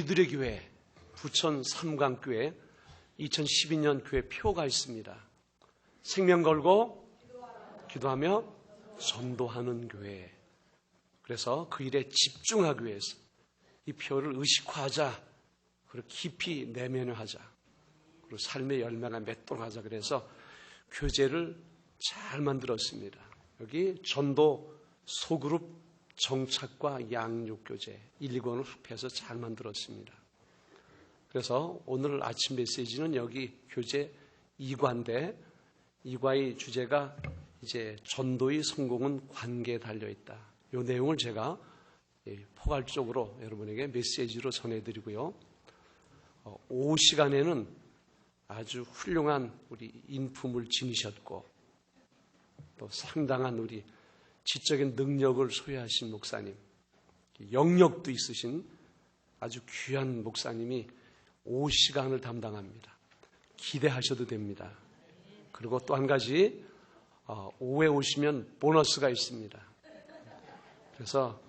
우리들의 교회, 부천 삼강교회 2012년 교회 표가 있습니다. 생명 걸고 기도하며 전도하는 교회. 그래서 그 일에 집중하기 위해서 이 표를 의식화하자, 그리고 깊이 내면화하자, 그리고 삶의 열매가 맺도록 하자. 그래서 교재를 잘 만들었습니다. 여기 전도 소그룹 정착과 양육 교재 1, 2권을 합해서 잘 만들었습니다. 그래서 오늘 아침 메시지는 여기 교재 2과인데 2과의 주제가 이제 전도의 성공은 관계에 달려있다. 이 내용을 제가 포괄적으로 여러분에게 메시지로 전해드리고요. 오후 시간에는 아주 훌륭한 우리 인품을 지니셨고 또 상당한 우리 지적인 능력을 소유하신 목사님, 영역도 있으신 아주 귀한 목사님이 오후 시간을 담당합니다. 기대하셔도 됩니다. 그리고 또 한 가지 오후에 오시면 보너스가 있습니다. 그래서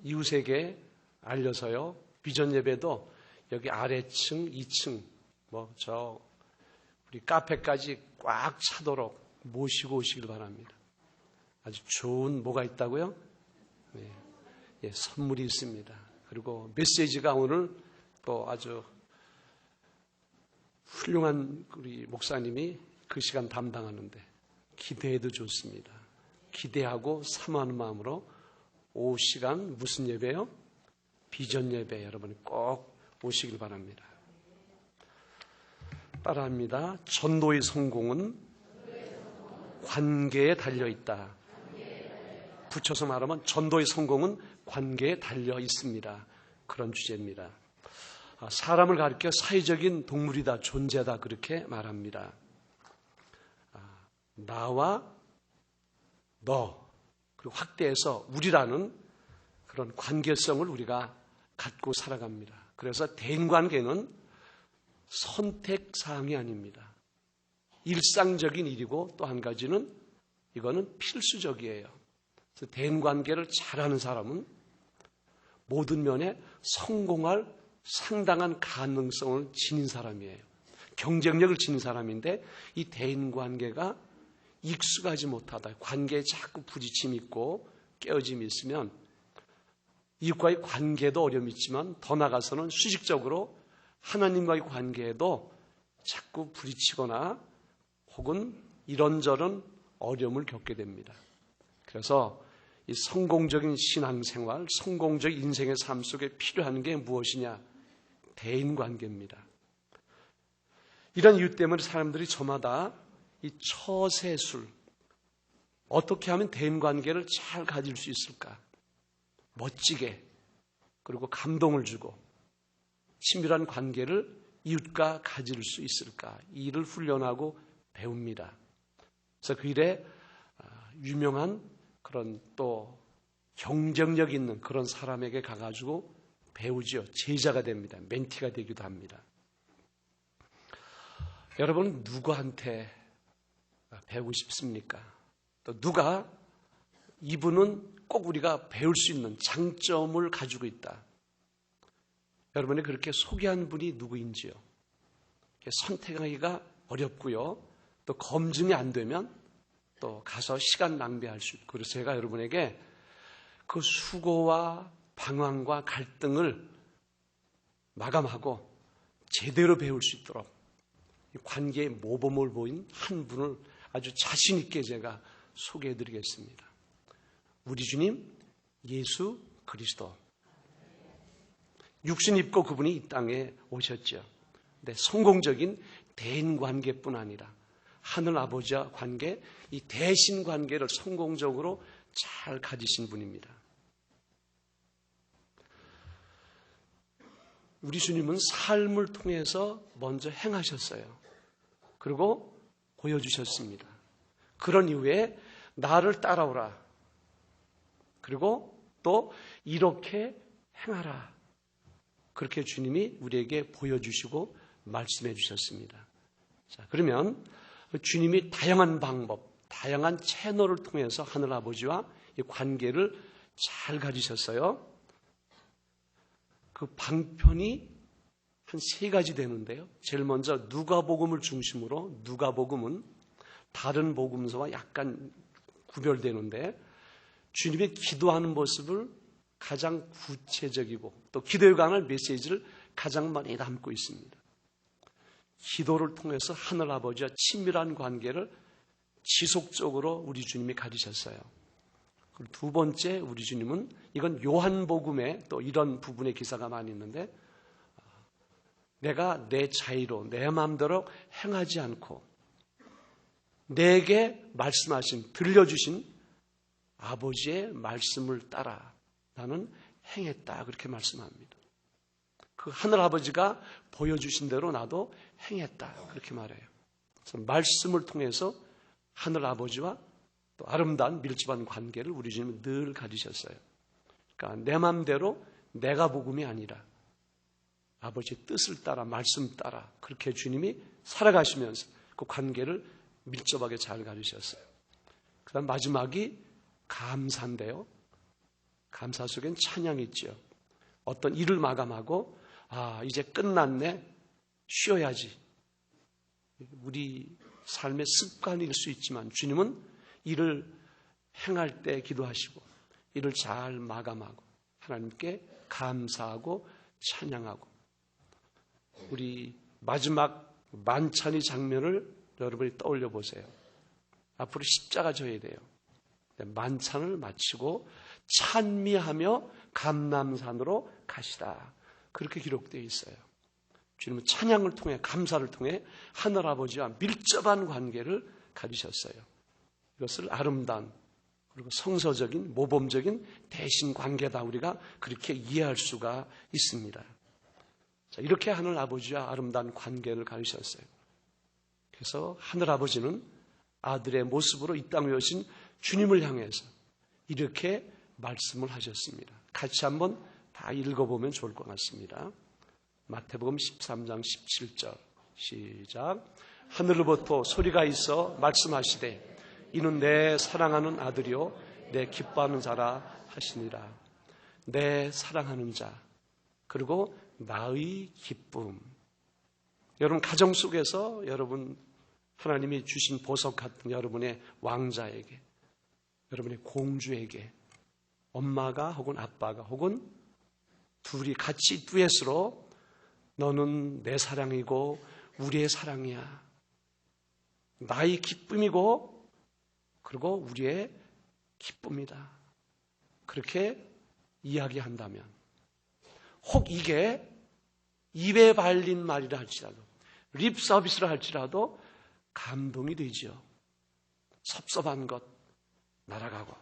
이웃에게 알려서요. 비전 예배도 여기 아래층, 2층 우리 카페까지 꽉 차도록 모시고 오시길 바랍니다. 아주 좋은 뭐가 있다고요? 네. 예, 선물이 있습니다. 그리고 메시지가 오늘 또 아주 훌륭한 우리 목사님이 그 시간 담당하는데 기대해도 좋습니다. 기대하고 사모하는 마음으로 오후 시간 무슨 예배요? 비전 예배 여러분이 꼭 오시길 바랍니다. 따라합니다. 전도의 성공은 관계에 달려있다. 붙여서 말하면 전도의 성공은 관계에 달려 있습니다. 그런 주제입니다. 사람을 가리켜 사회적인 동물이다, 존재다 그렇게 말합니다. 나와 너, 그리고 확대해서 우리라는 그런 관계성을 우리가 갖고 살아갑니다. 그래서 대인관계는 선택사항이 아닙니다. 일상적인 일이고 또 한 가지는 이거는 필수적이에요. 그래서 대인관계를 잘하는 사람은 모든 면에 성공할 상당한 가능성을 지닌 사람이에요. 경쟁력을 지닌 사람인데 이 대인관계가 익숙하지 못하다. 관계에 자꾸 부딪힘이 있고 깨어짐이 있으면 이웃과의 관계도 어려움이 있지만 더 나아가서는 수직적으로 하나님과의 관계에도 자꾸 부딪히거나 혹은 이런저런 어려움을 겪게 됩니다. 그래서 이 성공적인 신앙생활, 성공적인 인생의 삶 속에 필요한 게 무엇이냐? 대인관계입니다. 이런 이유 때문에 사람들이 저마다 이 처세술, 어떻게 하면 대인관계를 잘 가질 수 있을까? 멋지게, 그리고 감동을 주고 친밀한 관계를 이웃과 가질 수 있을까? 이 일을 훈련하고 배웁니다. 그래서 그 일에 유명한 그런 또 경쟁력 있는 그런 사람에게 가가지고 배우죠. 제자가 됩니다. 멘티가 되기도 합니다. 여러분 누구한테 배우고 싶습니까? 또 누가 이분은 꼭 우리가 배울 수 있는 장점을 가지고 있다. 여러분이 그렇게 소개한 분이 누구인지요? 선택하기가 어렵고요. 또 검증이 안 되면 또 가서 시간 낭비할 수 있고. 그래서 제가 여러분에게 그 수고와 방황과 갈등을 마감하고 제대로 배울 수 있도록 관계의 모범을 보인 한 분을 아주 자신 있게 제가 소개해 드리겠습니다. 우리 주님 예수 그리스도. 육신 입고 그분이 이 땅에 오셨죠. 근데 성공적인 대인관계뿐 아니라 하늘 아버지와 관계, 이 대신 관계를 성공적으로 잘 가지신 분입니다. 우리 주님은 삶을 통해서 먼저 행하셨어요. 그리고 보여주셨습니다. 그런 이후에 나를 따라오라. 그리고 또 이렇게 행하라. 그렇게 주님이 우리에게 보여주시고 말씀해 주셨습니다. 자, 그러면 주님이 다양한 방법, 다양한 채널을 통해서 하늘 아버지와 이 관계를 잘 가지셨어요. 그 방편이 한 3가지 되는데요. 제일 먼저 누가복음을 중심으로, 누가복음은 다른 복음서와 약간 구별되는데 주님의 기도하는 모습을 가장 구체적이고 또 기도에 관한 메시지를 가장 많이 담고 있습니다. 기도를 통해서 하늘 아버지와 친밀한 관계를 지속적으로 우리 주님이 가지셨어요. 그리고 두 번째 우리 주님은, 이건 요한복음에 또 이런 부분의 기사가 많이 있는데, 내가 내 자의로 내 마음대로 행하지 않고 내게 말씀하신, 들려주신 아버지의 말씀을 따라 나는 행했다, 그렇게 말씀합니다. 그 하늘 아버지가 보여주신 대로 나도 행했다, 그렇게 말해요. 그래서 말씀을 통해서 하늘 아버지와 또 아름다운 밀접한 관계를 우리 주님은 늘 가지셨어요. 그러니까 내 마음대로 내가 복음이 아니라 아버지의 뜻을 따라, 말씀 따라, 그렇게 주님이 살아가시면서 그 관계를 밀접하게 잘 가지셨어요. 그 다음 마지막이 감사인데요. 감사 속엔 찬양이 있죠. 어떤 일을 마감하고 이제 끝났네, 쉬어야지. 우리 삶의 습관일 수 있지만 주님은 일을 행할 때 기도하시고 일을 잘 마감하고 하나님께 감사하고 찬양하고, 우리 마지막 만찬의 장면을 여러분이 떠올려 보세요. 앞으로 십자가 져야 돼요. 만찬을 마치고 찬미하며 감람산으로 가시라, 그렇게 기록되어 있어요. 주님은 찬양을 통해, 감사를 통해 하늘 아버지와 밀접한 관계를 가지셨어요. 이것을 아름다운 그리고 성서적인, 모범적인 대신 관계다, 우리가 그렇게 이해할 수가 있습니다. 자, 이렇게 하늘 아버지와 아름다운 관계를 가지셨어요. 그래서 하늘 아버지는 아들의 모습으로 이 땅에 오신 주님을 향해서 이렇게 말씀을 하셨습니다. 같이 한번 다 읽어보면 좋을 것 같습니다. 마태복음 13장 17절 시작. 하늘로부터 소리가 있어 말씀하시되 이는 내 사랑하는 아들이요 내 기뻐하는 자라 하시니라. 내 사랑하는 자, 그리고 나의 기쁨. 여러분 가정 속에서 여러분 하나님이 주신 보석 같은 여러분의 왕자에게, 여러분의 공주에게 엄마가 혹은 아빠가 혹은 둘이 같이 듀엣으로 너는 내 사랑이고 우리의 사랑이야, 나의 기쁨이고 그리고 우리의 기쁨이다, 그렇게 이야기한다면, 혹 이게 입에 발린 말이라 할지라도, 립 서비스를 할지라도 감동이 되죠. 섭섭한 것 날아가고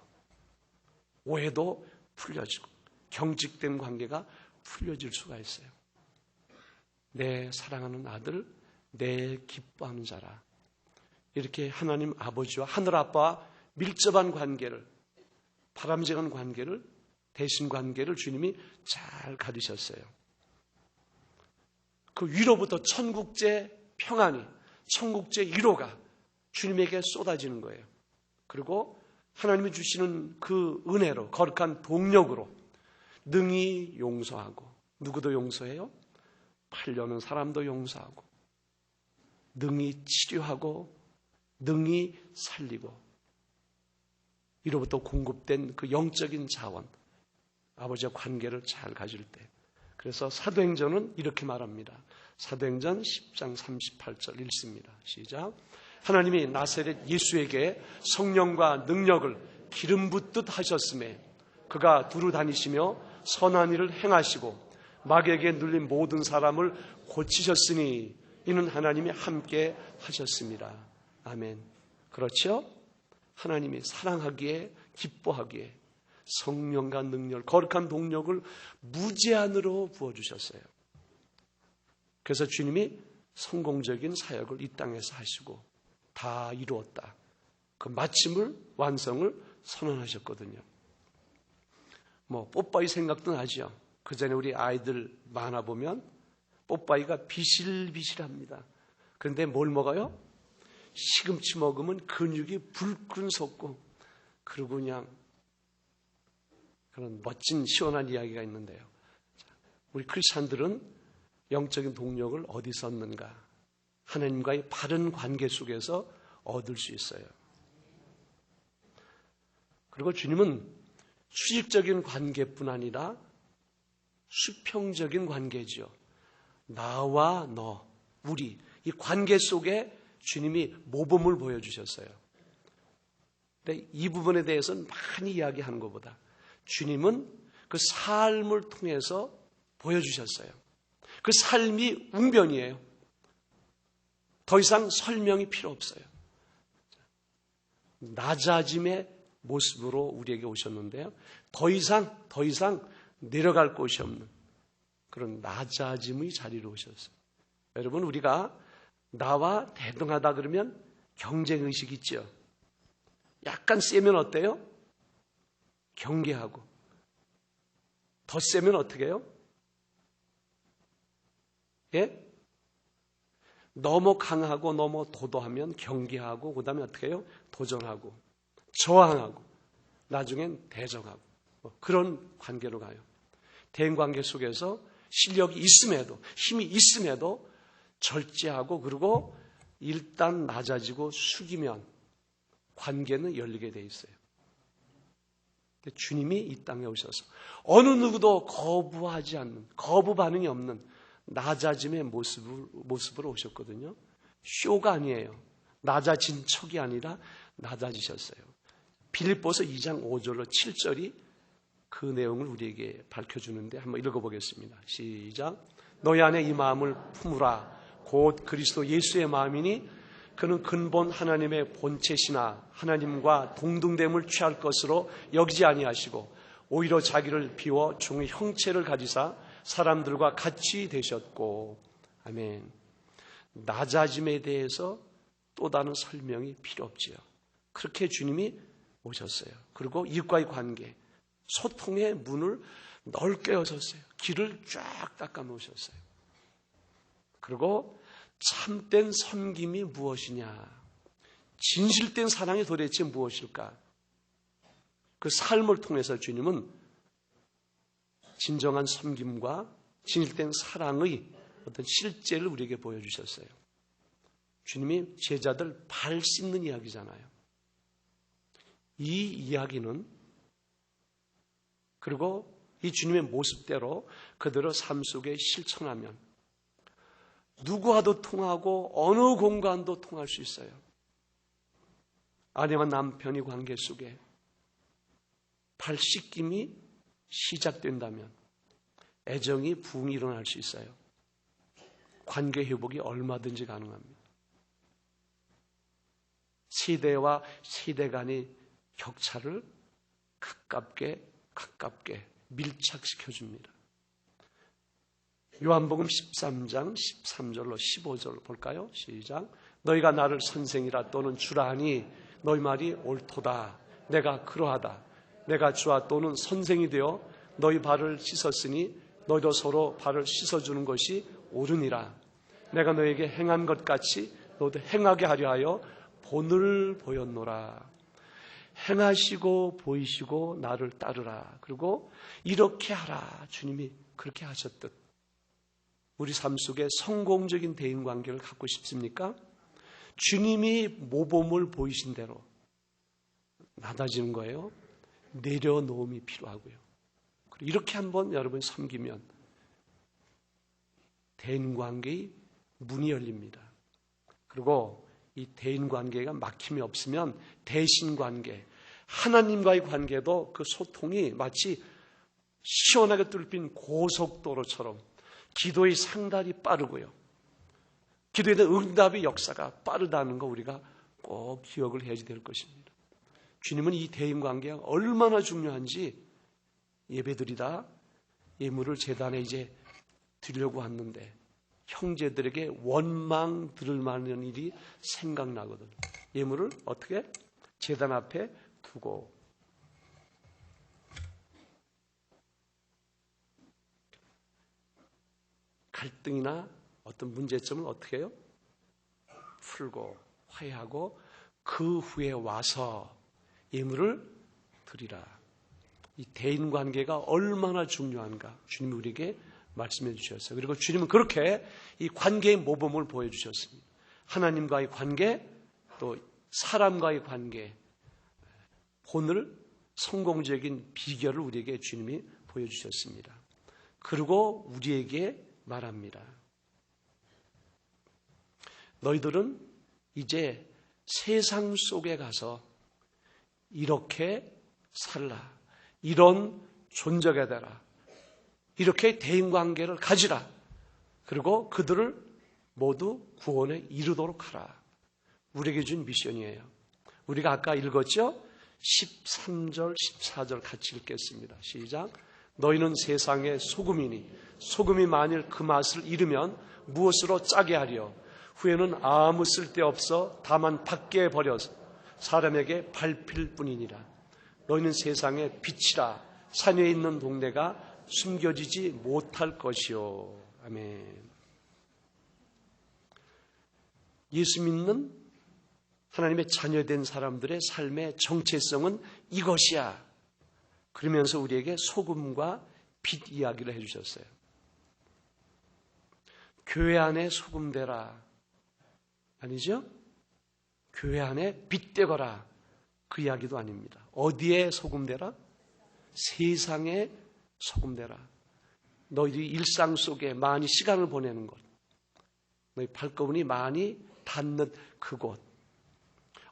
오해도 풀려지고 경직된 관계가 풀려질 수가 있어요. 내 사랑하는 아들, 내 기뻐하는 자라. 이렇게 하나님 아버지와 하늘 아빠와 밀접한 관계를, 바람직한 관계를, 대신 관계를 주님이 잘 가지셨어요. 그 위로부터 천국제 평안이, 천국제 위로가 주님에게 쏟아지는 거예요. 그리고 하나님이 주시는 그 은혜로, 거룩한 동력으로 능히 용서하고, 누구도 용서해요? 팔려는 사람도 용서하고, 능히 치료하고, 능히 살리고, 이로부터 공급된 그 영적인 자원, 아버지와 관계를 잘 가질 때. 그래서 사도행전은 이렇게 말합니다. 사도행전 10장 38절 읽습니다. 시작. 하나님이 나사렛 예수에게 성령과 능력을 기름 붓듯 하셨음에 그가 두루 다니시며 선한 일을 행하시고 마귀에게 눌린 모든 사람을 고치셨으니 이는 하나님이 함께 하셨습니다. 아멘. 그렇죠? 하나님이 사랑하기에, 기뻐하기에 성령과 능력, 거룩한 동력을 무제한으로 부어주셨어요. 그래서 주님이 성공적인 사역을 이 땅에서 하시고 다 이루었다, 그 마침을, 완성을 선언하셨거든요. 뽀빠이 생각도 나죠. 그 전에 우리 아이들 만화 보면 뽀빠이가 비실비실합니다. 그런데 뭘 먹어요? 시금치 먹으면 근육이 불끈 솟고, 그리고 그냥 그런 멋진 시원한 이야기가 있는데요. 우리 크리스찬들은 영적인 동력을 어디서 얻는가? 하나님과의 바른 관계 속에서 얻을 수 있어요. 그리고 주님은 수직적인 관계뿐 아니라 수평적인 관계죠. 나와 너, 우리 이 관계 속에 주님이 모범을 보여주셨어요. 근데 이 부분에 대해서는 많이 이야기하는 것보다 주님은 그 삶을 통해서 보여주셨어요. 그 삶이 웅변이에요. 더 이상 설명이 필요 없어요. 낮아짐의 모습으로 우리에게 오셨는데요. 더 이상 내려갈 곳이 없는 그런 낮아짐의 자리로 오셨어요. 여러분, 우리가 나와 대등하다 그러면 경쟁의식 있죠. 약간 세면 어때요? 경계하고. 더 세면 어떻게 해요? 예? 너무 강하고 너무 도도하면 경계하고, 그 다음에 어떻게 해요? 도전하고, 저항하고, 나중엔 대적하고, 그런 관계로 가요. 대인관계 속에서 실력이 있음에도, 힘이 있음에도 절제하고, 그리고 일단 낮아지고 숙이면 관계는 열리게 돼 있어요. 주님이 이 땅에 오셔서 어느 누구도 거부하지 않는, 거부 반응이 없는 낮아짐의 모습으로 오셨거든요. 쇼가 아니에요. 낮아진 척이 아니라 낮아지셨어요. 빌립보서 2장 5절로 7절이 그 내용을 우리에게 밝혀주는데 한번 읽어보겠습니다. 시작. 너희 안에 이 마음을 품으라. 곧 그리스도 예수의 마음이니 그는 근본 하나님의 본체시나 하나님과 동등됨을 취할 것으로 여기지 아니하시고 오히려 자기를 비워 종의 형체를 가지사 사람들과 같이 되셨고. 아멘. 낮아짐에 대해서 또 다른 설명이 필요 없지요. 그렇게 주님이 오셨어요. 그리고 이웃과의 관계, 소통의 문을 넓게 여셨어요. 길을 쫙 닦아 놓으셨어요. 그리고 참된 섬김이 무엇이냐? 진실된 사랑이 도대체 무엇일까? 그 삶을 통해서 주님은 진정한 섬김과 진실된 사랑의 어떤 실제를 우리에게 보여주셨어요. 주님이 제자들 발 씻는 이야기잖아요. 이 이야기는 그리고 이 주님의 모습대로 그대로 삶 속에 실천하면 누구와도 통하고 어느 공간도 통할 수 있어요. 아내와 남편의 관계 속에 발 씻김이 시작된다면 애정이 부흥이 일어날 수 있어요. 관계 회복이 얼마든지 가능합니다. 세대와 세대 간의 격차를 가깝게 밀착시켜줍니다. 요한복음 13장 13절로 15절 볼까요? 시작. 너희가 나를 선생이라 또는 주라 하니 너희 말이 옳도다. 내가 그러하다. 내가 주와 또는 선생이 되어 너희 발을 씻었으니 너희도 서로 발을 씻어주는 것이 옳으니라. 내가 너에게 행한 것 같이 너도 행하게 하려 하여 본을 보였노라. 행하시고 보이시고 나를 따르라. 그리고 이렇게 하라. 주님이 그렇게 하셨듯 우리 삶 속에 성공적인 대인관계를 갖고 싶습니까? 주님이 모범을 보이신 대로 낮아지는 거예요. 내려놓음이 필요하고요. 그리고 이렇게 한번 여러분이 섬기면 대인관계의 문이 열립니다. 그리고 이 대인관계가 막힘이 없으면 대신관계, 하나님과의 관계도 그 소통이 마치 시원하게 뚫린 고속도로처럼 기도의 상달이 빠르고요. 기도에 대한 응답의 역사가 빠르다는 거 우리가 꼭 기억을 해야 될 것입니다. 주님은 이 대인관계가 얼마나 중요한지 예배드리다 예물을 제단에 이제 드리려고 왔는데 형제들에게 원망 들을 만한 일이 생각나거든요. 예물을 어떻게? 제단 앞에 두고 갈등이나 어떤 문제점을 어떻게 해요? 풀고 화해하고 그 후에 와서 예물을 드리라. 이 대인관계가 얼마나 중요한가 주님이 우리에게 말씀해 주셨어요. 그리고 주님은 그렇게 이 관계의 모범을 보여주셨습니다. 하나님과의 관계, 또 사람과의 관계, 오늘 성공적인 비결을 우리에게 주님이 보여주셨습니다. 그리고 우리에게 말합니다. 너희들은 이제 세상 속에 가서 이렇게 살라. 이런 존재가 되라. 이렇게 대인관계를 가지라. 그리고 그들을 모두 구원에 이르도록 하라. 우리에게 준 미션이에요. 우리가 아까 읽었죠? 13절, 14절 같이 읽겠습니다. 시작. 너희는 세상의 소금이니 소금이 만일 그 맛을 잃으면 무엇으로 짜게 하려? 후에는 아무 쓸데없어 다만 밖에 버려서 사람에게 밟힐 뿐이니라. 너희는 세상의 빛이라. 산에 있는 동네가 숨겨지지 못할 것이요. 아멘. 예수 믿는 하나님의 자녀된 사람들의 삶의 정체성은 이것이야. 그러면서 우리에게 소금과 빛 이야기를 해주셨어요. 교회 안에 소금 되라. 아니죠? 교회 안에 빛 되거라. 그 이야기도 아닙니다. 어디에 소금 되라? 세상에 소금 되라. 너희들이 일상 속에 많이 시간을 보내는 곳, 너희 발걸음이 많이 닿는 그곳,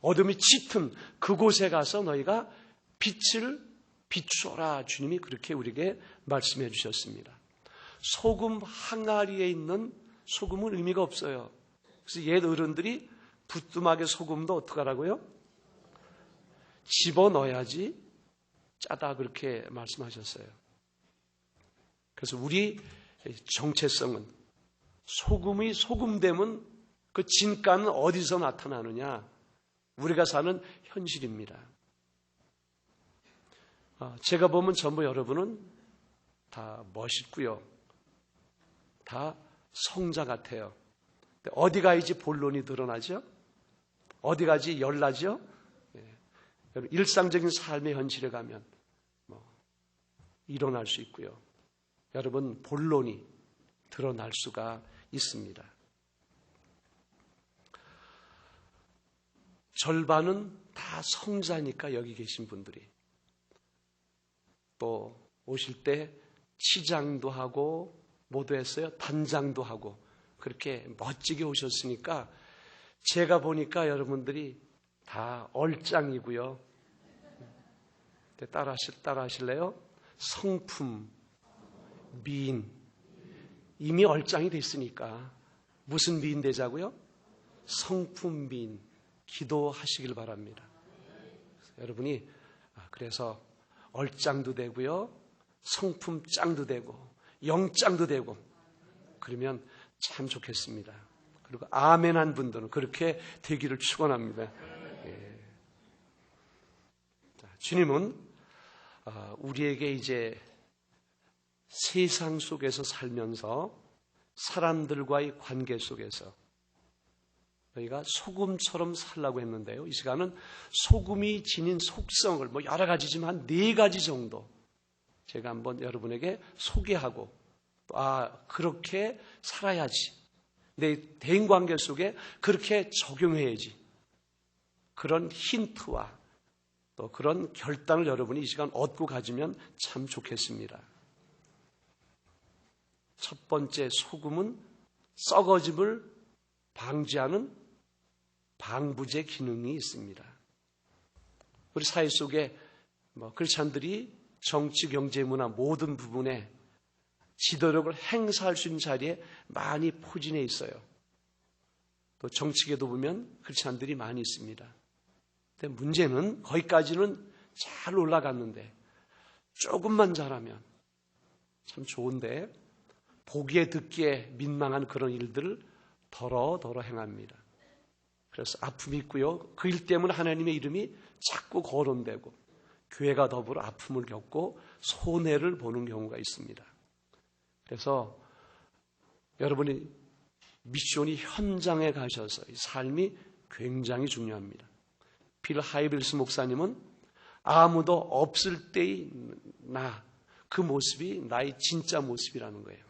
어둠이 짙은 그곳에 가서 너희가 빛을 비추어라. 주님이 그렇게 우리에게 말씀해 주셨습니다. 소금 항아리에 있는 소금은 의미가 없어요. 그래서 옛 어른들이 부뚜막에 소금도 어떡하라고요? 집어넣어야지 짜다 그렇게 말씀하셨어요. 그래서 우리 정체성은 소금이 소금되면 그 진가는 어디서 나타나느냐? 우리가 사는 현실입니다. 제가 보면 전부 여러분은 다 멋있고요. 다 성자 같아요. 어디 가야지 본론이 드러나죠? 어디 가야지 열나죠? 일상적인 삶의 현실에 가면 일어날 수 있고요. 여러분 본론이 드러날 수가 있습니다. 절반은 다 성자니까 여기 계신 분들이 또 오실 때 치장도 하고 뭐도 했어요? 단장도 하고 그렇게 멋지게 오셨으니까 제가 보니까 여러분들이 다 얼짱이고요. 따라 하실래요? 성품, 미인. 이미 얼짱이 됐으니까 무슨 미인 되자고요? 성품 미인. 기도하시길 바랍니다. 여러분이 그래서 얼짱도 되고요. 성품짱도 되고 영짱도 되고 그러면 참 좋겠습니다. 그리고 아멘한 분들은 그렇게 되기를 축원합니다. 예. 주님은 우리에게 이제 세상 속에서 살면서 사람들과의 관계 속에서 저희가 소금처럼 살라고 했는데요. 이 시간은 소금이 지닌 속성을 여러 가지지만 4가지 정도 제가 한번 여러분에게 소개하고 그렇게 살아야지. 내 대인관계 속에 그렇게 적용해야지. 그런 힌트와 또 그런 결단을 여러분이 이 시간 얻고 가지면 참 좋겠습니다. 첫 번째 소금은 썩어짐을 방지하는 방부제 기능이 있습니다. 우리 사회 속에 크리스찬들이 정치, 경제, 문화 모든 부분에 지도력을 행사할 수 있는 자리에 많이 포진해 있어요. 또 정치계도 보면 크리스찬들이 많이 있습니다. 근데 문제는 거기까지는 잘 올라갔는데 조금만 잘하면 참 좋은데 보기에 듣기에 민망한 그런 일들을 더러 행합니다. 그래서 아픔이 있고요. 그 일 때문에 하나님의 이름이 자꾸 거론되고 교회가 더불어 아픔을 겪고 손해를 보는 경우가 있습니다. 그래서 여러분이 미션이 현장에 가셔서 이 삶이 굉장히 중요합니다. 빌 하이빌스 목사님은 아무도 없을 때의 그 모습이 나의 진짜 모습이라는 거예요.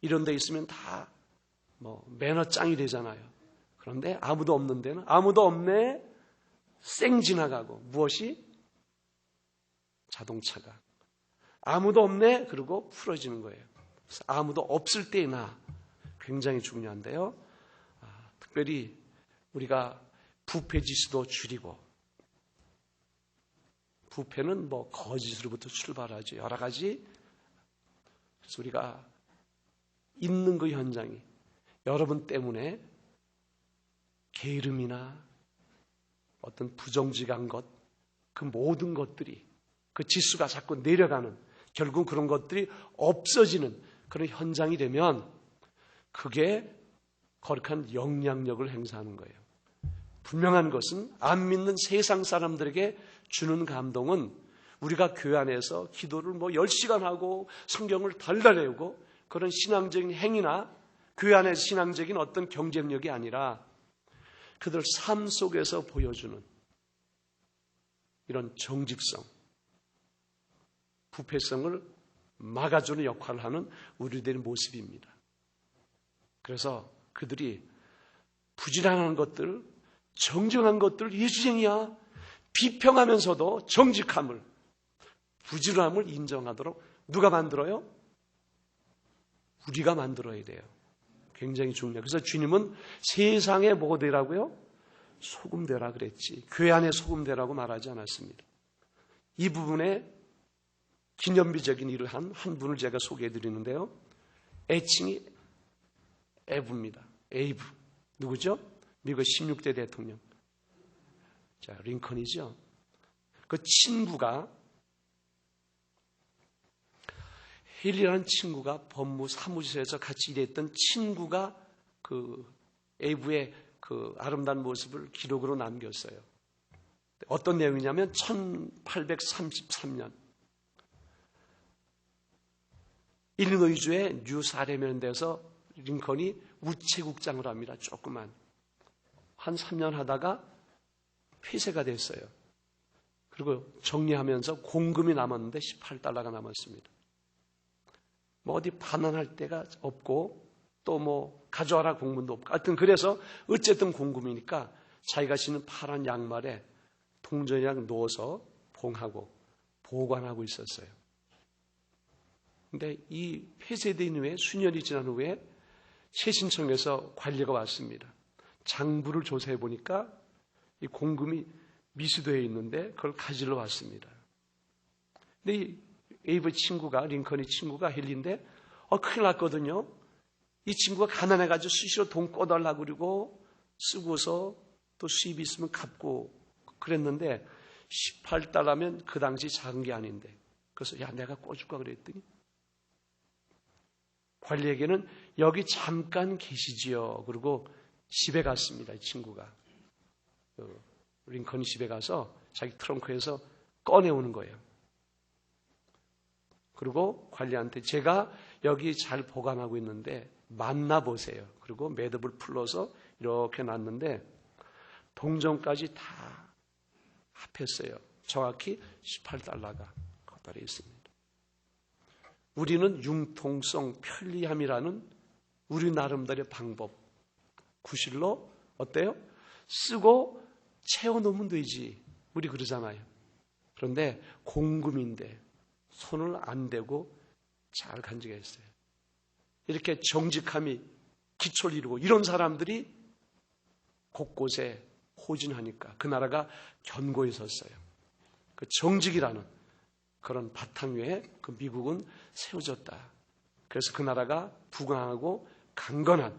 이런 데 있으면 다 매너 짱이 되잖아요. 그런데 아무도 없는 데는 아무도 없네 쌩 지나가고 무엇이? 자동차가 아무도 없네 그리고 풀어지는 거예요. 그래서 아무도 없을 때나 굉장히 중요한데요. 특별히 우리가 부패 지수도 줄이고 부패는 거짓으로부터 출발하죠. 여러 가지. 그래서 우리가 있는 그 현장이 여러분 때문에 게으름이나 어떤 부정직한 것, 그 모든 것들이 그 지수가 자꾸 내려가는 결국 그런 것들이 없어지는 그런 현장이 되면 그게 거룩한 영향력을 행사하는 거예요. 분명한 것은 안 믿는 세상 사람들에게 주는 감동은 우리가 교회 안에서 기도를 10시간 하고 성경을 달달 외우고 그런 신앙적인 행위나 교회 안에서 신앙적인 어떤 경쟁력이 아니라 그들 삶 속에서 보여주는 이런 정직성, 부패성을 막아주는 역할을 하는 우리들의 모습입니다. 그래서 그들이 부지런한 것들, 정정한 것들 예수쟁이야 비평하면서도 정직함을, 부지런함을 인정하도록 누가 만들어요? 우리가 만들어야 돼요. 굉장히 중요해요. 그래서 주님은 세상에 뭐가 되라고요? 소금 되라 그랬지. 교회 안에 소금 되라고 말하지 않았습니다. 이 부분에 기념비적인 일을 한 분을 제가 소개해 드리는데요. 애칭이 에브입니다. 에이브. 누구죠? 미국 16대 대통령. 자, 링컨이죠. 그 친구가 힐리라는 친구가 법무 사무실에서 같이 일했던 친구가 그 에이브의 그 아름다운 모습을 기록으로 남겼어요. 어떤 내용이냐면 1833년 일리노이주의 뉴사레면 데서 링컨이 우체국장을 합니다. 조그만. 한 3년 하다가 폐쇄가 됐어요. 그리고 정리하면서 공금이 남았는데 $18가 남았습니다. 어디 반환할 데가 없고 또 가져와라 공문도 없고 하여튼 그래서 어쨌든 공금이니까 자기가 신는 파란 양말에 동전이랑 넣어서 봉하고 보관하고 있었어요. 근데 이 폐쇄된 후에 수년이 지난 후에 세신청에서 관리가 왔습니다. 장부를 조사해 보니까 이 공금이 미수되어 있는데 그걸 가지러 왔습니다. 근데 이 에이브 친구가, 링컨의 친구가 힐리인데 큰일 났거든요. 이 친구가 가난해가지고 수시로 돈 꺼달라고 그러고 쓰고서 또 수입이 있으면 갚고 그랬는데 $18면 그 당시 작은 게 아닌데 그래서 내가 꿔줄까 그랬더니 관리에게는 여기 잠깐 계시지요. 그리고 집에 갔습니다. 이 친구가. 링컨이 집에 가서 자기 트렁크에서 꺼내오는 거예요. 그리고 관리한테 제가 여기 잘 보관하고 있는데 만나보세요. 그리고 매듭을 풀러서 이렇게 놨는데 동전까지 다 합했어요. 정확히 $18가 거기에 있습니다. 우리는 융통성, 편리함이라는 우리 나름대로의 방법 구실로 어때요? 쓰고 채워놓으면 되지. 우리 그러잖아요. 그런데 공금인데 손을 안 대고 잘 간직했어요. 이렇게 정직함이 기초를 이루고 이런 사람들이 곳곳에 호진하니까 그 나라가 견고히 섰어요. 그 정직이라는 그런 바탕 위에 그 미국은 세워졌다. 그래서 그 나라가 부강하고 강건한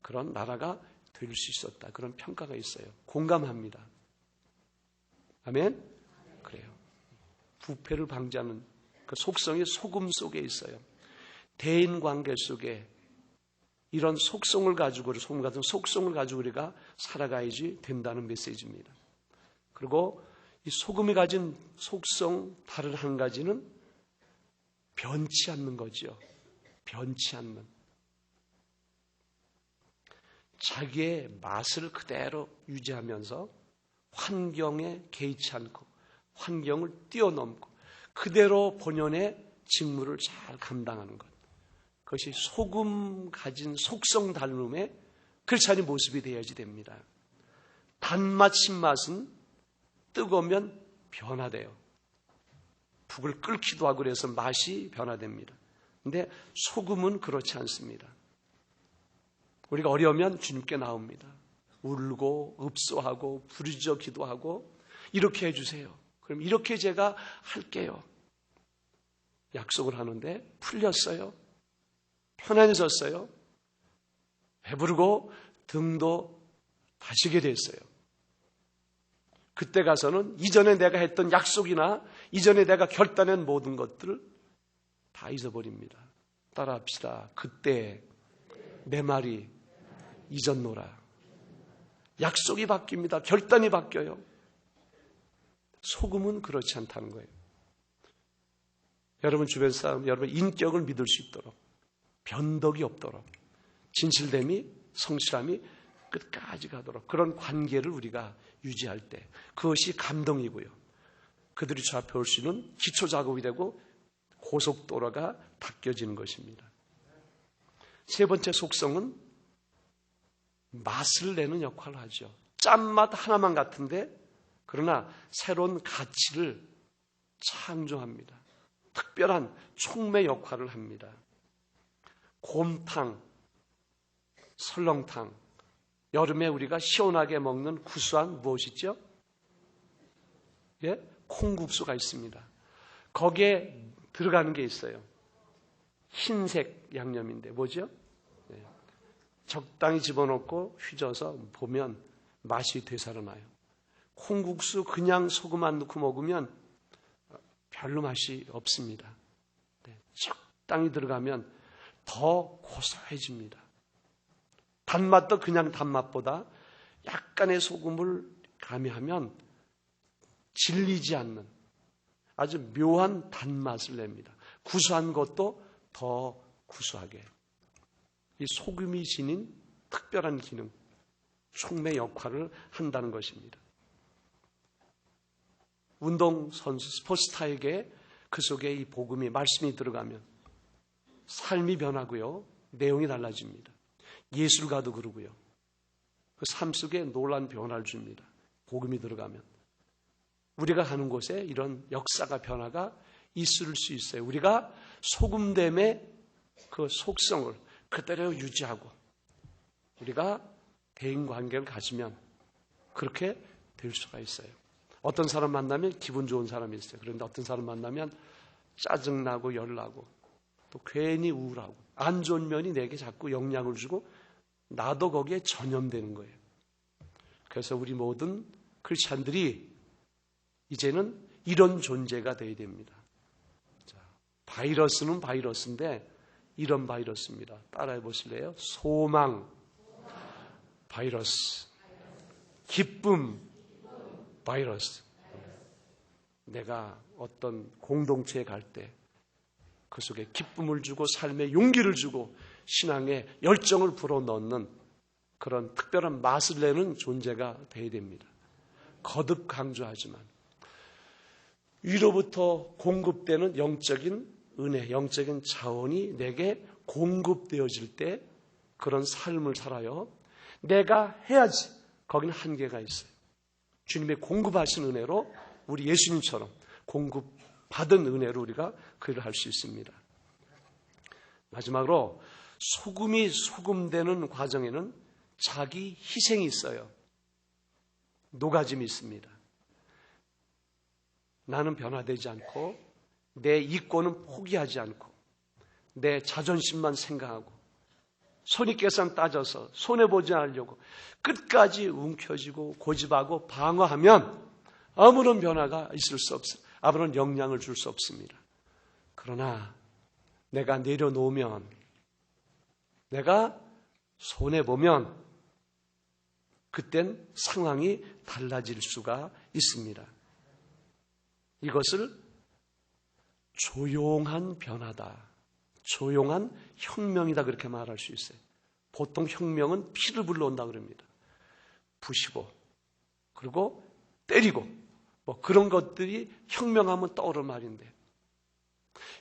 그런 나라가 될 수 있었다. 그런 평가가 있어요. 공감합니다. 아멘? 그래요. 부패를 방지하는 그 속성이 소금 속에 있어요. 대인관계 속에 이런 속성을 가지고 소금 같은 속성을 가지고 우리가 살아가야지 된다는 메시지입니다. 그리고 이 소금이 가진 속성 다른 한 가지는 변치 않는 거죠. 변치 않는. 자기의 맛을 그대로 유지하면서 환경에 개의치 않고 환경을 뛰어넘고 그대로 본연의 직무를 잘 감당하는 것. 그것이 소금 가진 속성 닮음의 크리스찬의 모습이 되어야지 됩니다. 단맛, 신맛은 뜨거우면 변화돼요. 북을 끓기도 하고 그래서 맛이 변화됩니다. 근데 소금은 그렇지 않습니다. 우리가 어려우면 주님께 나옵니다. 울고 읍소하고 부르짖어 기도하고 이렇게 해주세요. 그럼 이렇게 제가 할게요. 약속을 하는데 풀렸어요. 편안해졌어요. 배부르고 등도 다시게 됐어요. 그때 가서는 이전에 내가 했던 약속이나 이전에 내가 결단한 모든 것들을 다 잊어버립니다. 따라합시다. 그때 내 말이 잊었노라. 약속이 바뀝니다. 결단이 바뀌어요. 소금은 그렇지 않다는 거예요. 여러분 주변 사람, 여러분 인격을 믿을 수 있도록, 변덕이 없도록, 진실됨이, 성실함이 끝까지 가도록 그런 관계를 우리가 유지할 때 그것이 감동이고요. 그들이 저 앞에 올 수 있는 기초작업이 되고 고속도로가 닦여지는 것입니다. 세 번째 속성은 맛을 내는 역할을 하죠. 짠맛 하나만 같은데 그러나 새로운 가치를 창조합니다. 특별한 촉매 역할을 합니다. 곰탕, 설렁탕, 여름에 우리가 시원하게 먹는 구수한 무엇이죠? 예? 콩국수가 있습니다. 거기에 들어가는 게 있어요. 흰색 양념인데 뭐죠? 네. 적당히 집어넣고 휘저어서 보면 맛이 되살아나요. 콩국수 그냥 소금 안 넣고 먹으면 별로 맛이 없습니다. 네. 적당히 들어가면 더 고소해집니다. 단맛도 그냥 단맛보다 약간의 소금을 가미하면 질리지 않는 아주 묘한 단맛을 냅니다. 구수한 것도 더 구수하게. 이 소금이 지닌 특별한 기능, 촉매 역할을 한다는 것입니다. 운동선수, 스포츠타에게 그 속에 이 복음이, 말씀이 들어가면 삶이 변하고요. 내용이 달라집니다. 예술가도 그러고요. 그 삶 속에 놀라운 변화를 줍니다. 복음이 들어가면. 우리가 가는 곳에 이런 역사가, 변화가 있을 수 있어요. 우리가 소금됨의 그 속성을 그대로 유지하고 우리가 대인관계를 가지면 그렇게 될 수가 있어요. 어떤 사람 만나면 기분 좋은 사람이 있어요. 그런데 어떤 사람 만나면 짜증나고 열나고 또 괜히 우울하고 안 좋은 면이 내게 자꾸 영향을 주고 나도 거기에 전염되는 거예요. 그래서 우리 모든 크리스찬들이 이제는 이런 존재가 되어야 됩니다. 자, 바이러스는 바이러스인데 이런 바이러스입니다. 따라해 보실래요? 소망 바이러스, 기쁨 바이러스. 내가 어떤 공동체에 갈 때 그 속에 기쁨을 주고 삶의 용기를 주고 신앙의 열정을 불어넣는 그런 특별한 맛을 내는 존재가 되어야 됩니다. 거듭 강조하지만 위로부터 공급되는 영적인 은혜, 영적인 자원이 내게 공급되어질 때 그런 삶을 살아요. 내가 해야지. 거기는 한계가 있어요. 주님의 공급하신 은혜로 우리 예수님처럼 공급받은 은혜로 우리가 그 일을 할 수 있습니다. 마지막으로 소금이 소금되는 과정에는 자기 희생이 있어요. 노가짐이 있습니다. 나는 변화되지 않고 내 이권은 포기하지 않고 내 자존심만 생각하고 손익계산 따져서 손해보지 않으려고 끝까지 움켜쥐고 고집하고 방어하면 아무런 변화가 있을 수 없어요. 아무런 영향을 줄 수 없습니다. 그러나 내가 내려놓으면 내가 손해보면 그땐 상황이 달라질 수가 있습니다. 이것을 조용한 변화다. 조용한 혁명이다. 그렇게 말할 수 있어요. 보통 혁명은 피를 불러온다고 그럽니다. 부시고 그리고 때리고 뭐 그런 것들이 혁명하면 떠오르는 말인데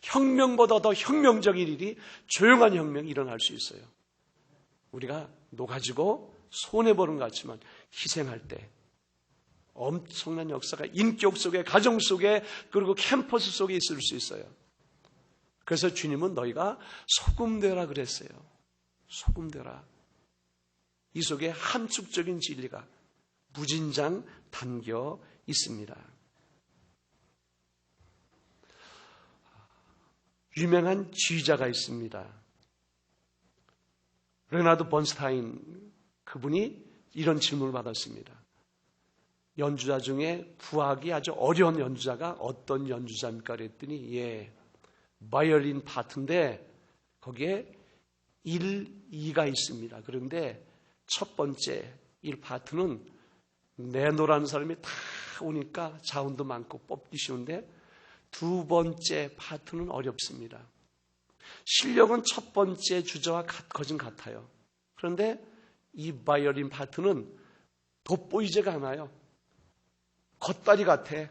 혁명보다 더 혁명적인 일이 조용한 혁명이 일어날 수 있어요. 우리가 녹아지고 손해보는 것 같지만 희생할 때 엄청난 역사가 인격 속에, 가정 속에, 그리고 캠퍼스 속에 있을 수 있어요. 그래서 주님은 너희가 소금되라 그랬어요. 소금되라. 이 속에 함축적인 진리가 무진장 담겨 있습니다. 유명한 지휘자가 있습니다. 레나드 번스타인, 그분이 이런 질문을 받았습니다. 연주자 중에 구하기 아주 어려운 연주자가 어떤 연주자입니까? 그랬더니 바이올린 파트인데 거기에 1, 2가 있습니다. 그런데 첫 번째 1파트는 내노라는 사람이 다 오니까 자운도 많고 뽑기 쉬운데 두 번째 파트는 어렵습니다. 실력은 첫 번째 주자와 거진 같아요. 그런데 이 바이올린 파트는 돋보이지가 않아요. 겉다리 같아.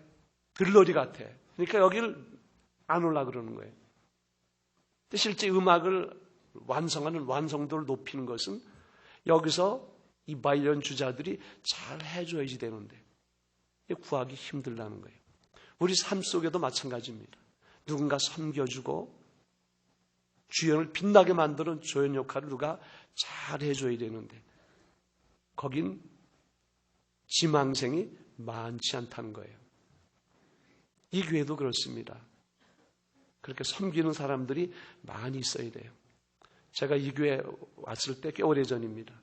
들러리 같아. 그러니까 여기를 안 올라 그러는 거예요. 근데 실제 음악을 완성하는 완성도를 높이는 것은 여기서 이 바이올린 주자들이 잘 해줘야지 되는데 구하기 힘들다는 거예요. 우리 삶 속에도 마찬가지입니다. 누군가 섬겨주고 주연을 빛나게 만드는 조연 역할을 누가 잘 해줘야 되는데 거긴 지망생이 많지 않다는 거예요. 이 교회도 그렇습니다. 그렇게 섬기는 사람들이 많이 있어야 돼요. 제가 이 교회 왔을 때 꽤 오래전입니다.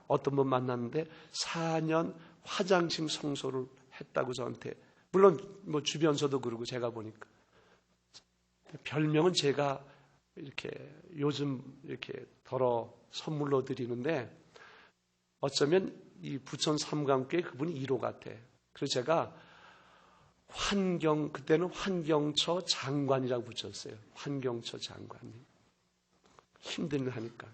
어떤 분 만났는데 4년 화장실 청소를 했다고 저한테, 물론 뭐 주변서도 그러고 제가 보니까 별명은 제가 이렇게 요즘 이렇게 덜어 선물로 드리는데 어쩌면 이 부천 삼강교회 그분이 1호 같아. 그래서 제가 그때는 환경처 장관이라고 붙였어요. 환경처 장관님. 힘든 일 하니까.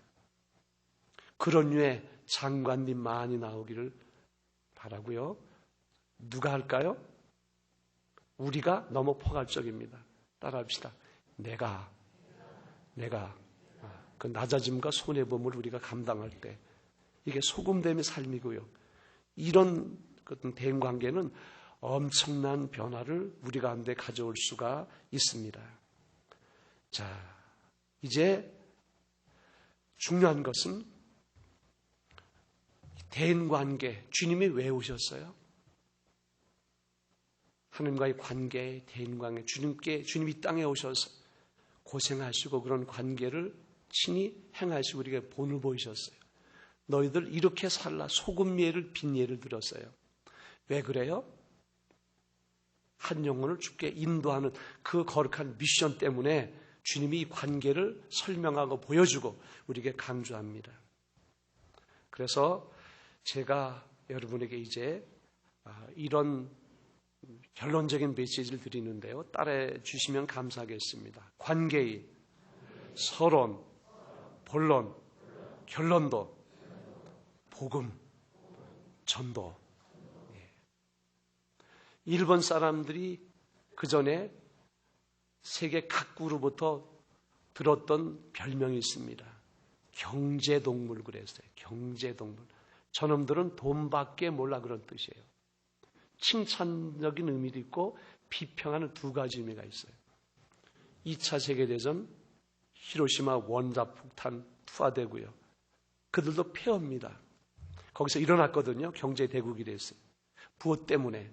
그런 류의 장관님 많이 나오기를 바라고요. 누가 할까요? 우리가 너무 포괄적입니다. 따라합시다. 내가 그 낮아짐과 손해범을 우리가 감당할 때 이게 소금됨의 삶이고요. 이런 대인관계는 엄청난 변화를 우리 가운데 가져올 수가 있습니다. 자, 이제 중요한 것은 대인관계, 주님이 왜 오셨어요? 하나님과의 관계, 대인관계, 주님이 이 땅에 오셔서 고생하시고 그런 관계를 친히 행하시고 우리에게 본을 보이셨어요. 너희들 이렇게 살라. 소금 예를 빈 예를 들었어요. 왜 그래요? 한 영혼을 주께 인도하는 그 거룩한 미션 때문에 주님이 이 관계를 설명하고 보여주고 우리에게 강조합니다. 그래서 제가 여러분에게 이제 이런 결론적인 메시지를 드리는데요. 따라해 주시면 감사하겠습니다. 관계의 서론, 본론, 결론도 복음, 전도. 일본 사람들이 그 전에 세계 각국으로부터 들었던 별명이 있습니다. 경제동물 그랬어요. 경제동물. 저놈들은 돈밖에 몰라 그런 뜻이에요. 칭찬적인 의미도 있고 비평하는 두 가지 의미가 있어요. 2차 세계대전 히로시마 원자폭탄 투하되고요. 그들도 폐허입니다. 거기서 일어났거든요. 경제대국이 됐어요. 부호 때문에.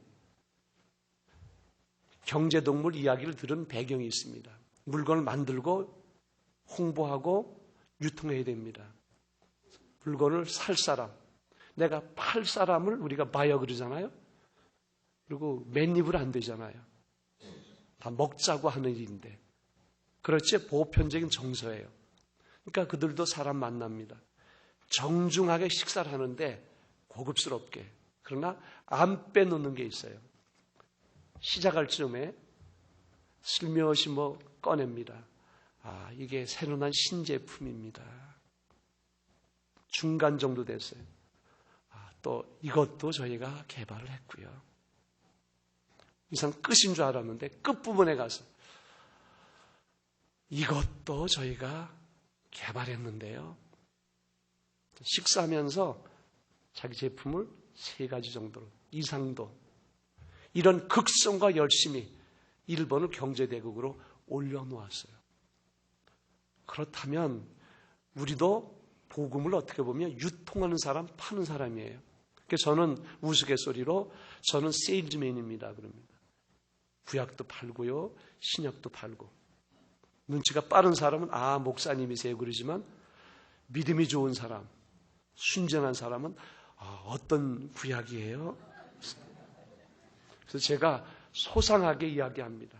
경제동물 이야기를 들은 배경이 있습니다. 물건을 만들고 홍보하고 유통해야 됩니다. 물건을 살 사람, 내가 팔 사람을 우리가 바이어 그러잖아요. 그리고 맨입을 안 되잖아요. 다 먹자고 하는 일인데. 그렇지 보편적인 정서예요. 그러니까 그들도 사람 만납니다. 정중하게 식사를 하는데 고급스럽게. 그러나 안 빼놓는 게 있어요. 시작할 즈음에 슬며시 꺼냅니다. 이게 새로 난 신제품입니다. 중간 정도 됐어요. 또 이것도 저희가 개발을 했고요. 이상 끝인 줄 알았는데 끝부분에 가서 이것도 저희가 개발했는데요. 식사하면서 자기 제품을 3가지 정도로 이상도 이런 극성과 열심히 일본을 경제대국으로 올려놓았어요. 그렇다면 우리도 복음을 어떻게 보면 유통하는 사람, 파는 사람이에요. 그래서 저는 우스갯소리로 저는 세일즈맨입니다. 그럽니다. 구약도 팔고요, 신약도 팔고. 눈치가 빠른 사람은 목사님이세요 그러지만 믿음이 좋은 사람, 순전한 사람은 어떤 구약이에요? 그래서 제가 소상하게 이야기합니다.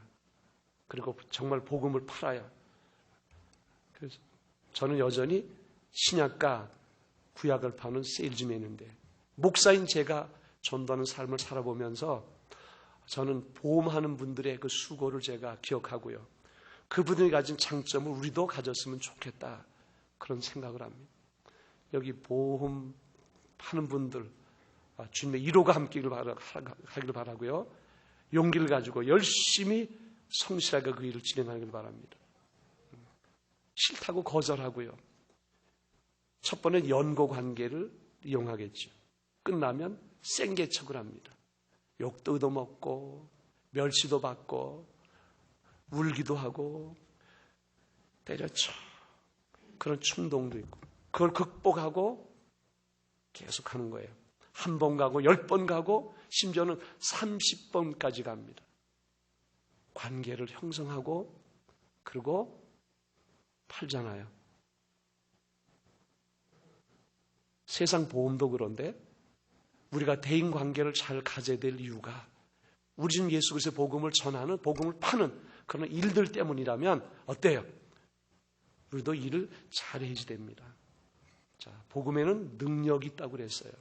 그리고 정말 복음을 팔아요. 그래서 저는 여전히 신약과 구약을 파는 세일즈맨인데 목사인 제가 전도하는 삶을 살아보면서 저는 보험하는 분들의 그 수고를 제가 기억하고요. 그분들이 가진 장점을 우리도 가졌으면 좋겠다. 그런 생각을 합니다. 여기 보험 파는 분들 주님의 위로가 함께하기를 바라고요. 용기를 가지고 열심히 성실하게 그 일을 진행하기를 바랍니다. 싫다고 거절하고요. 첫 번째는 연고 관계를 이용하겠죠. 끝나면 생개척을 합니다. 욕도 얻어먹고 멸시도 받고 울기도 하고 때려쳐 그런 충동도 있고 그걸 극복하고 계속 하는 거예요. 1번 가고 10번 가고 심지어는 30번까지 갑니다. 관계를 형성하고 그리고 팔잖아요. 세상 보험도 그런데 우리가 대인관계를 잘 가져야 될 이유가 우리 주 예수 그리스도의 복음을 전하는, 복음을 파는 그런 일들 때문이라면 어때요? 우리도 일을 잘해야지 됩니다. 자, 복음에는 능력이 있다고 그랬어요.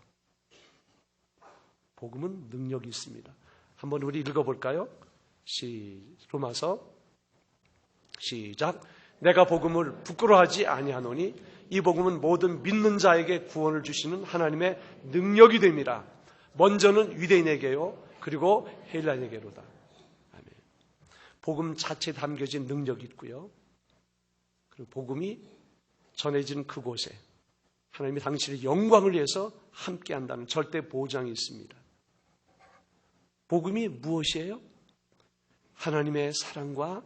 복음은 능력이 있습니다. 한번 우리 읽어볼까요? 로마서 시작. 내가 복음을 부끄러워하지 아니하노니 이 복음은 모든 믿는 자에게 구원을 주시는 하나님의 능력이 됩니다. 먼저는 유대인에게요, 그리고 헬라인에게로다. 아멘. 복음 자체에 담겨진 능력이 있고요. 그리고 복음이 전해진 그곳에 하나님이 당신의 영광을 위해서 함께한다는 절대 보장이 있습니다. 복음이 무엇이에요? 하나님의 사랑과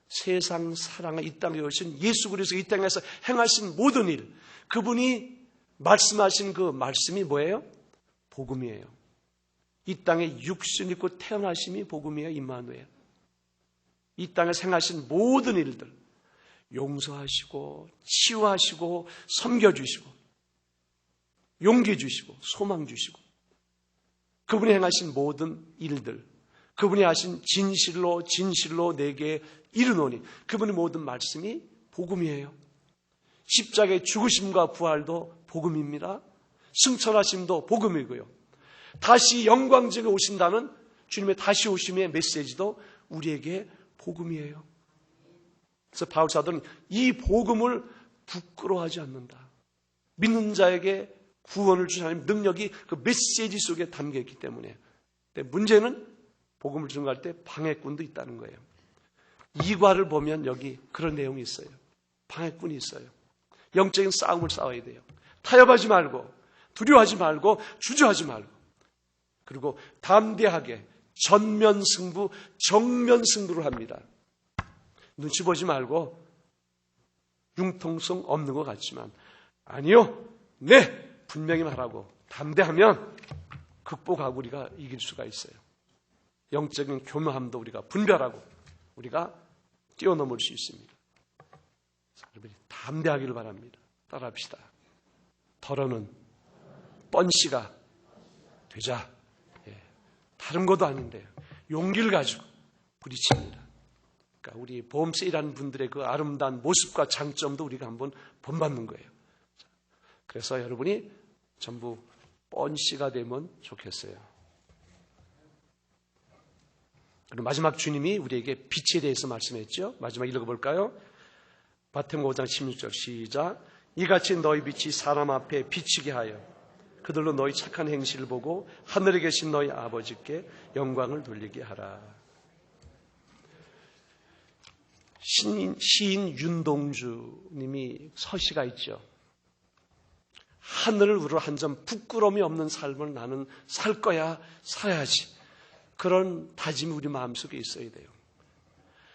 세상 사랑을 이 땅에 오신 예수 그리스도 이 땅에서 행하신 모든 일, 그분이 말씀하신 그 말씀이 뭐예요? 복음이에요. 이 땅에 육신 입고 태어나심이 복음이에요. 임마누엘. 이 땅에서 행하신 모든 일들 용서하시고 치유하시고 섬겨주시고 용기 주시고 소망 주시고 그분이 행하신 모든 일들, 그분이 하신 진실로 내게 이르노니 그분의 모든 말씀이 복음이에요. 십자가의 죽으심과 부활도 복음입니다. 승천하심도 복음이고요. 다시 영광적에 오신다는 주님의 다시 오심의 메시지도 우리에게 복음이에요. 그래서 바울 사도는 이 복음을 부끄러워하지 않는다. 믿는 자에게 구원을 주신 하나님 능력이 그 메시지 속에 담겨있기 때문에. 근데 문제는 복음을 증거할 때 방해꾼도 있다는 거예요. 이과를 보면 여기 그런 내용이 있어요. 방해꾼이 있어요. 영적인 싸움을 싸워야 돼요. 타협하지 말고 두려워하지 말고 주저하지 말고 그리고 담대하게 전면 승부, 정면 승부를 합니다. 눈치 보지 말고 융통성 없는 것 같지만 아니요, 네, 분명히 말하고 담대하면 극복하고 우리가 이길 수가 있어요. 영적인 교묘함도 우리가 분별하고 우리가 뛰어넘을 수 있습니다. 여러분이 담대하기를 바랍니다. 따라합시다. 더러는 뻔씨가 되자. 다른 것도 아닌데요. 용기를 가지고 부딪힙니다. 그러니까 우리 보험세일하는 분들의 그 아름다운 모습과 장점도 우리가 한번 본받는 거예요. 그래서 여러분이 전부 뻔씨가 되면 좋겠어요. 그리고 마지막 주님이 우리에게 빛에 대해서 말씀했죠. 마지막 읽어볼까요? 마태복음 5장 16절 시작. 이같이 너희 빛이 사람 앞에 비치게 하여 그들로 너희 착한 행실을 보고 하늘에 계신 너희 아버지께 영광을 돌리게 하라. 시인 윤동주 님이 서시가 있죠. 하늘을 우러 한 점 부끄러움이 없는 삶을 나는 살 거야, 살아야지. 그런 다짐이 우리 마음속에 있어야 돼요.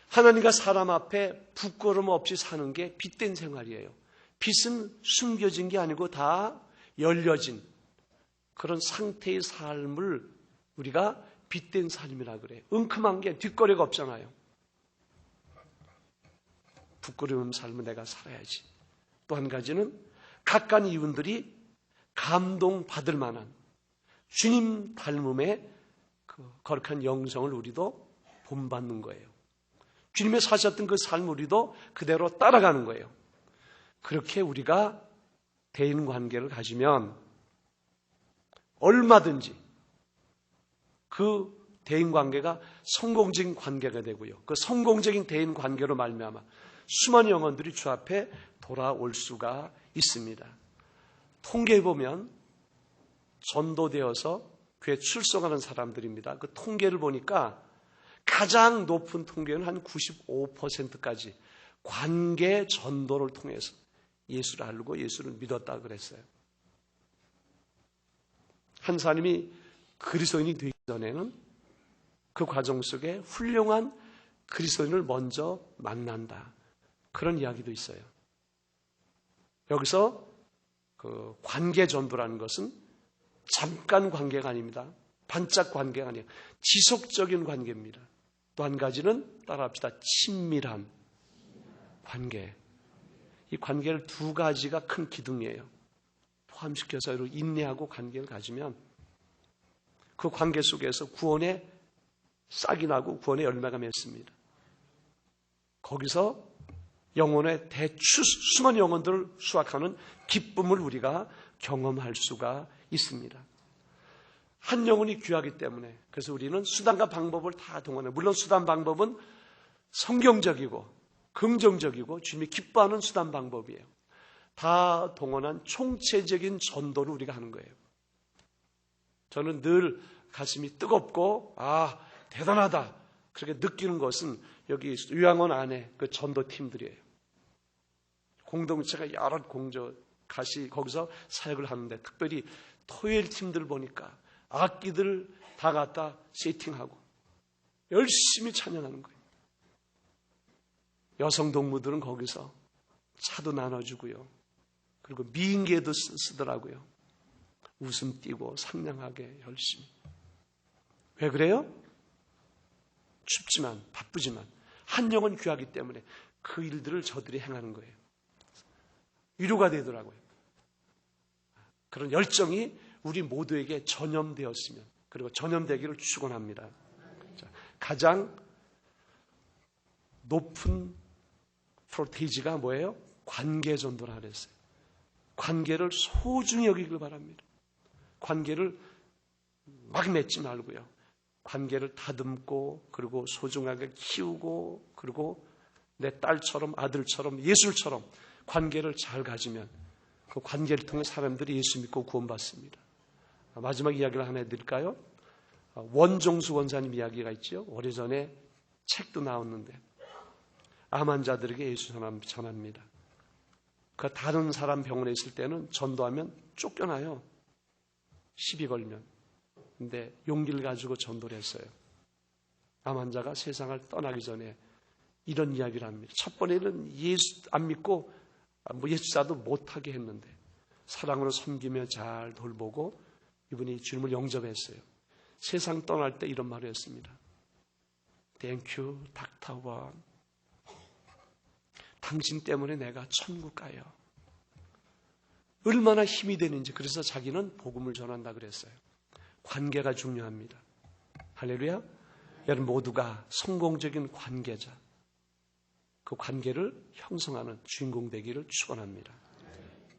하나님과 사람 앞에 부끄러움 없이 사는 게 빛된 생활이에요. 빛은 숨겨진 게 아니고 다 열려진 그런 상태의 삶을 우리가 빛된 삶이라 그래요. 은큼한 게 뒷거리가 없잖아요. 부끄러운 삶을 내가 살아야지. 또 한 가지는 각간 이웃들이 감동받을 만한 주님 닮음의 그 거룩한 영성을 우리도 본받는 거예요. 주님의 사셨던 그 삶을 우리도 그대로 따라가는 거예요. 그렇게 우리가 대인관계를 가지면 얼마든지 그 대인관계가 성공적인 관계가 되고요. 그 성공적인 대인관계로 말미암아 수많은 영혼들이 주 앞에 돌아올 수가 있습니다. 통계에 보면 전도되어서 교회 출석하는 사람들입니다. 그 통계를 보니까 가장 높은 통계는 한 95%까지 관계 전도를 통해서 예수를 알고 예수를 믿었다 그랬어요. 한 사람이 그리스도인이 되기 전에는 그 과정 속에 훌륭한 그리스도인을 먼저 만난다. 그런 이야기도 있어요. 여기서 그 관계 전도라는 것은 잠깐 관계가 아닙니다. 반짝 관계가 아니에요. 지속적인 관계입니다. 또 한 가지는 따라합시다. 친밀한 관계. 이 관계를 두 가지가 큰 기둥이에요. 포함시켜서 인내하고 관계를 가지면 그 관계 속에서 구원의 싹이 나고 구원의 열매가 맺습니다. 거기서 영혼의 수많은 영혼들을 수확하는 기쁨을 우리가 경험할 수가 있습니다. 한 영혼이 귀하기 때문에 그래서 우리는 수단과 방법을 다 동원해요. 물론 수단 방법은 성경적이고 긍정적이고 주님이 기뻐하는 수단 방법이에요. 다 동원한 총체적인 전도를 우리가 하는 거예요. 저는 늘 가슴이 뜨겁고 대단하다 그렇게 느끼는 것은 여기 요양원 안에 그 전도팀들이에요. 공동체가 여러 거기서 사역을 하는데 특별히 토요일 팀들 보니까 악기들 다 갖다 세팅하고 열심히 찬양하는 거예요. 여성 동무들은 거기서 차도 나눠주고요. 그리고 미인계도 쓰더라고요. 웃음 띄고 상냥하게 열심히. 왜 그래요? 춥지만 바쁘지만 한 영혼 귀하기 때문에 그 일들을 저들이 행하는 거예요. 위로가 되더라고요. 그런 열정이 우리 모두에게 전염되었으면 그리고 전염되기를 축원합니다. 가장 높은 프로테이지가 뭐예요? 관계 전도라 그랬어요. 관계를 소중히 여기길 바랍니다. 관계를 막 맺지 말고요. 관계를 다듬고 그리고 소중하게 키우고 그리고 내 딸처럼 아들처럼 예술처럼 관계를 잘 가지면 그 관계를 통해 사람들이 예수 믿고 구원받습니다. 마지막 이야기를 하나 해드릴까요? 원종수 원사님 이야기가 있죠. 오래전에 책도 나왔는데 암 환자들에게 예수 전합니다. 그 다른 사람 병원에 있을 때는 전도하면 쫓겨나요. 시비 걸면. 근데 용기를 가지고 전도를 했어요. 암 환자가 세상을 떠나기 전에 이런 이야기를 합니다. 첫 번에는 예수 안 믿고 예수자도 못하게 했는데 사랑으로 섬기며 잘 돌보고 이분이 주님을 영접했어요. 세상 떠날 때 이런 말을 했습니다. Thank you, 닥터 원. 당신 때문에 내가 천국 가요. 얼마나 힘이 되는지 그래서 자기는 복음을 전한다 그랬어요. 관계가 중요합니다. 할렐루야. 여러분 모두가 성공적인 관계자 그 관계를 형성하는 주인공 되기를 축원합니다.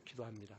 기도합니다.